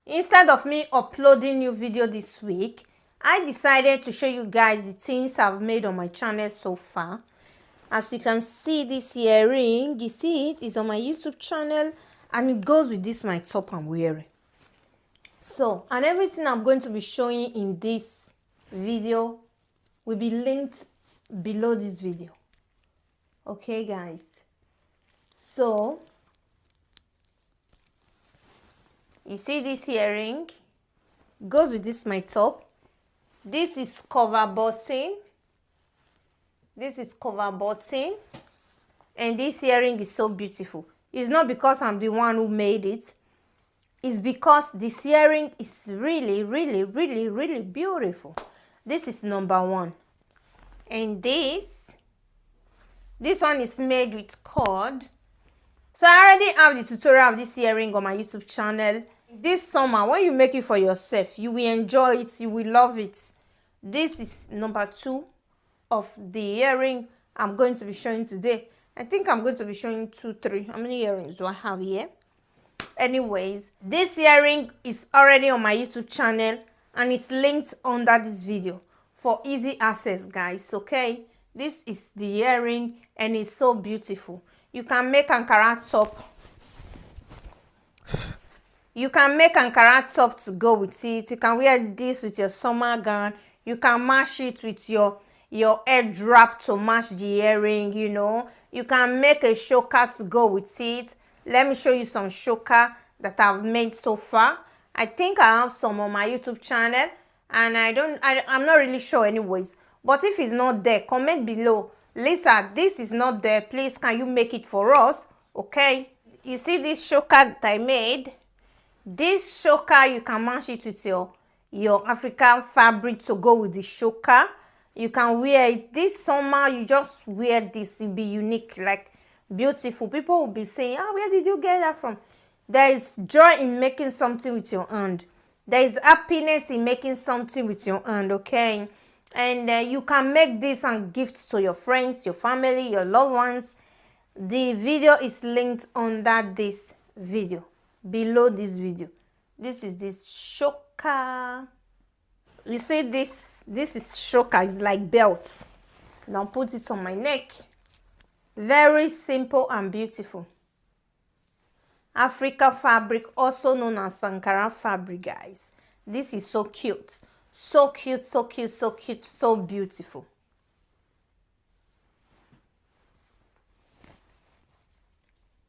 Instead of me uploading new video this week, I decided to show you guys the things I've made on my channel so far. As you can see, this earring, you see it is on my YouTube channel, and it goes with this my top I'm wearing. So, and everything I'm going to be showing in this video will be linked below this video. Okay guys, so you see this earring goes with this my top. This is cover button. This is cover button, and this earring is so beautiful. It's not because I'm the one who made it. It's because this earring is really beautiful. This is number one, and this one is made with cord. So I already have the tutorial of this earring on my YouTube channel. This summer, when you make it for yourself, you will enjoy it, you will love it. This is number two of the earring I'm going to be showing today. I think I'm going to be showing 2, 3. How many earrings do I have here? Anyways, this earring is already on my YouTube channel, and it's linked under this video for easy access, guys. Okay, this is the earring, and it's so beautiful. You can make Ankara top. You can make Ankara top to go with it. You can wear this with your summer gown. You can match it with your head wrap to match the earring, you know. You can make a choker to go with it. Let me show you some choker that I've made so far. I think I have some on my YouTube channel, and I'm not really sure anyways. But if it's not there, comment below. Lisa, this is not there. Please, can you make it for us? Okay. You see this choker that I made? This choker, you can match it with your African fabric to go with the choker. You can wear it this summer. You just wear this. It'll be unique, like beautiful. People will be saying, "Ah, where did you get that from?" There is joy in making something with your hand. There is happiness in making something with your hand, okay? And you can make this and gift to your friends, your family, your loved ones. The video is linked under this video, below this video. This is this choker. You see this is choker. It's like belt. Now put it on my neck. Very simple and beautiful. Africa fabric, also known as Ankara fabric, guys. This is so cute. So cute, so cute, so cute, so beautiful.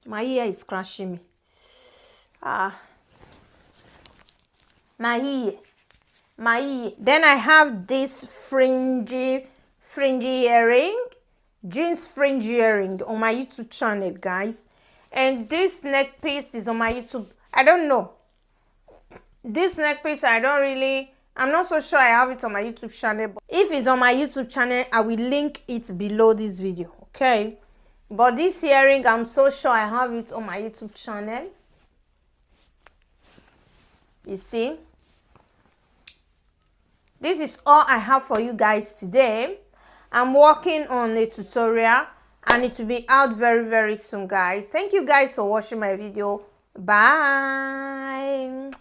My ear is scratching me. My ear. Then I have this fringy earring, jeans fringe earring on my YouTube channel, guys. And this neck piece is on my YouTube. I don't know. This neck piece, I'm not so sure I have it on my YouTube channel. But if it's on my YouTube channel, I will link it below this video, okay? But this earring, I'm so sure I have it on my YouTube channel. You see? This is all I have for you guys today. I'm working on a tutorial, and it will be out very soon, guys. Thank you guys for watching my video. Bye.